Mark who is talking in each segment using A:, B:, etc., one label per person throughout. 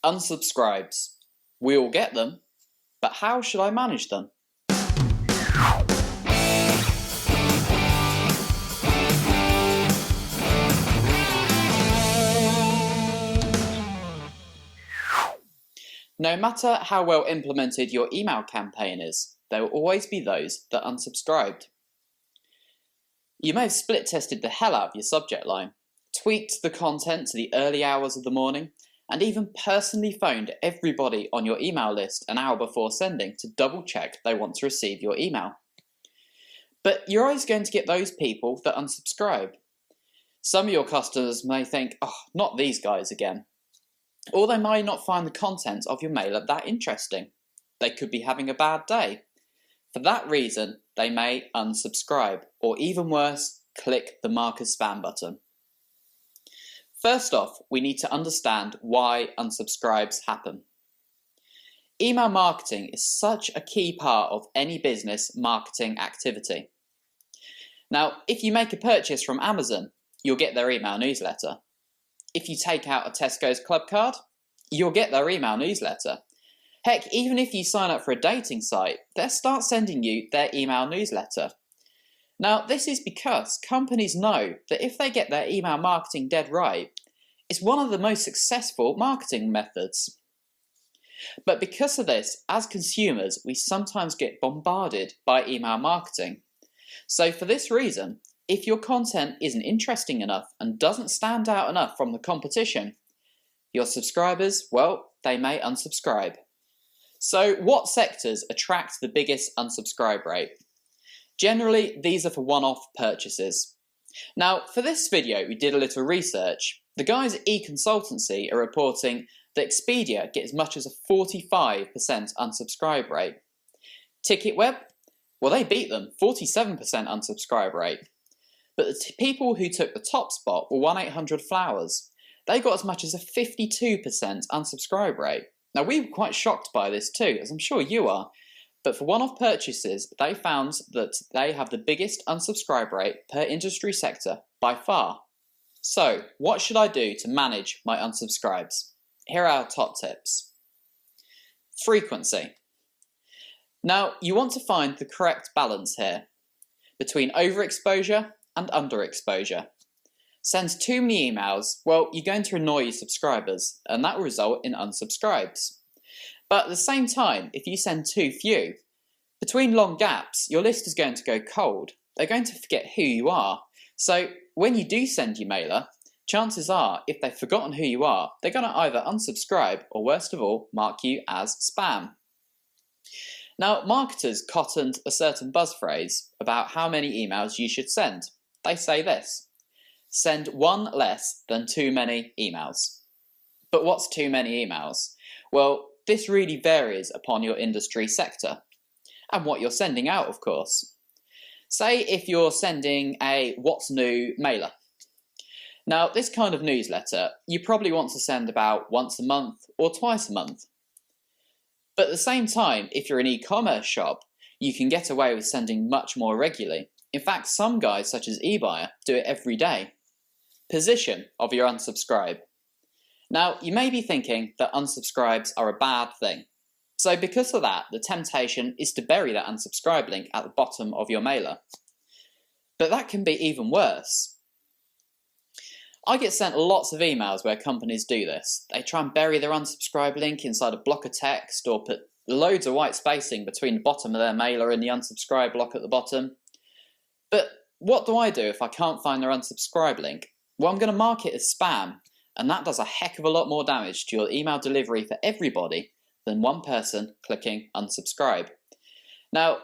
A: Unsubscribes. We all get them, but how should I manage them? No matter how well implemented your email campaign is, there will always be those that unsubscribed. You may have split tested the hell out of your subject line, tweaked the content to the early hours of the morning, and even personally phoned everybody on your email list an hour before sending to double check they want to receive your email. But you're always going to get those people that unsubscribe. Some of your customers may think, oh, not these guys again. Or they might not find the content of your mailer that interesting. They could be having a bad day. For that reason, they may unsubscribe, or even worse, click the mark as spam button. First off, we need to understand why unsubscribes happen. Email marketing is such a key part of any business marketing activity. Now, if you make a purchase from Amazon, you'll get their email newsletter. If you take out a Tesco's Club card, you'll get their email newsletter. Heck, even if you sign up for a dating site, they'll start sending you their email newsletter. Now, this is because companies know that if they get their email marketing dead right, it's one of the most successful marketing methods. But because of this, as consumers, we sometimes get bombarded by email marketing. So for this reason, if your content isn't interesting enough and doesn't stand out enough from the competition, your subscribers, well, they may unsubscribe. So what sectors attract the biggest unsubscribe rate? Generally, these are for one-off purchases. Now, for this video, we did a little research. The guys at eConsultancy are reporting that Expedia get as much as a 45% unsubscribe rate. TicketWeb, well, they beat them, 47% unsubscribe rate. But the people who took the top spot were 1-800-Flowers. They got as much as a 52% unsubscribe rate. Now, we were quite shocked by this too, as I'm sure you are. But for one-off purchases, they found that they have the biggest unsubscribe rate per industry sector by far. So, what should I do to manage my unsubscribes? Here are our top tips. Frequency. Now, you want to find the correct balance here between overexposure and underexposure. Send too many emails, well, you're going to annoy your subscribers, and that will result in unsubscribes. But at the same time, if you send too few, between long gaps, your list is going to go cold. They're going to forget who you are. So when you do send your mailer, chances are, if they've forgotten who you are, they're going to either unsubscribe or, worst of all, mark you as spam. Now, marketers cottoned a certain buzz phrase about how many emails you should send. They say this: send one less than too many emails. But what's too many emails? Well, this really varies upon your industry sector and what you're sending out, of course. Say if you're sending a what's new mailer. Now, this kind of newsletter, you probably want to send about once a month or twice a month. But at the same time, if you're an e-commerce shop, you can get away with sending much more regularly. In fact, some guys, such as eBuyer, do it every day. Position of your unsubscribe. Now, you may be thinking that unsubscribes are a bad thing. So because of that, the temptation is to bury that unsubscribe link at the bottom of your mailer. But that can be even worse. I get sent lots of emails where companies do this. They try and bury their unsubscribe link inside a block of text or put loads of white spacing between the bottom of their mailer and the unsubscribe block at the bottom. But what do I do if I can't find their unsubscribe link? Well, I'm going to mark it as spam, and that does a heck of a lot more damage to your email delivery for everybody than one person clicking unsubscribe. Now,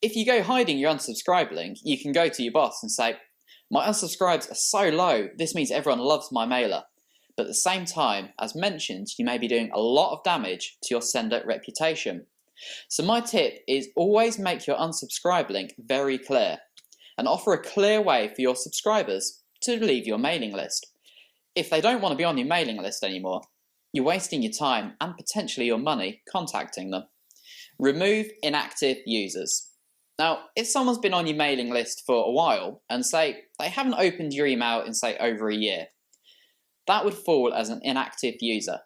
A: if you go hiding your unsubscribe link, you can go to your boss and say, my unsubscribes are so low, this means everyone loves my mailer. But at the same time, as mentioned, you may be doing a lot of damage to your sender reputation. So my tip is always make your unsubscribe link very clear and offer a clear way for your subscribers to leave your mailing list. If they don't want to be on your mailing list anymore, you're wasting your time and potentially your money contacting them. Remove inactive users. Now, if someone's been on your mailing list for a while and say they haven't opened your email in say over a year, that would fall as an inactive user.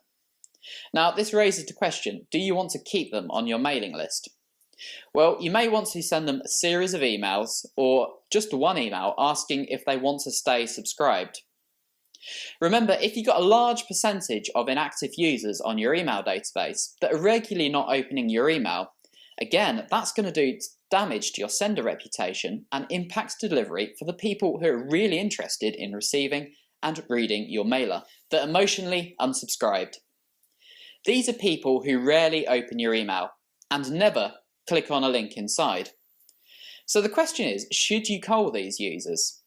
A: Now, this raises the question, do you want to keep them on your mailing list? Well, you may want to send them a series of emails or just one email asking if they want to stay subscribed. Remember, if you've got a large percentage of inactive users on your email database that are regularly not opening your email, again, that's going to do damage to your sender reputation and impacts delivery for the people who are really interested in receiving and reading your mailer, that emotionally unsubscribed. These are people who rarely open your email and never click on a link inside. So the question is, should you cull these users?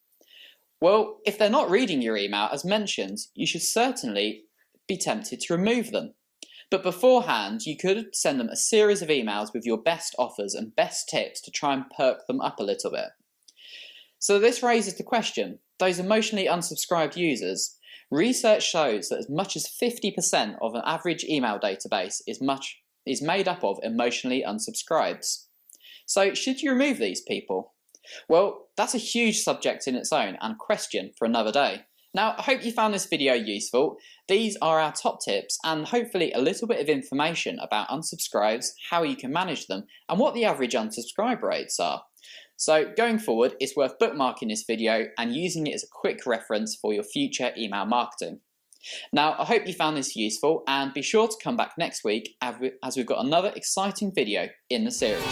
A: Well, if they're not reading your email as mentioned, you should certainly be tempted to remove them. But beforehand, you could send them a series of emails with your best offers and best tips to try and perk them up a little bit. So this raises the question, those emotionally unsubscribed users, research shows that as much as 50% of an average email database is made up of emotionally unsubscribes. So should you remove these people? Well, that's a huge subject in its own and question for another day. Now, I hope you found this video useful. These are our top tips and hopefully a little bit of information about unsubscribes, how you can manage them, and what the average unsubscribe rates are. So going forward, it's worth bookmarking this video and using it as a quick reference for your future email marketing. Now, I hope you found this useful and be sure to come back next week as we've got another exciting video in the series.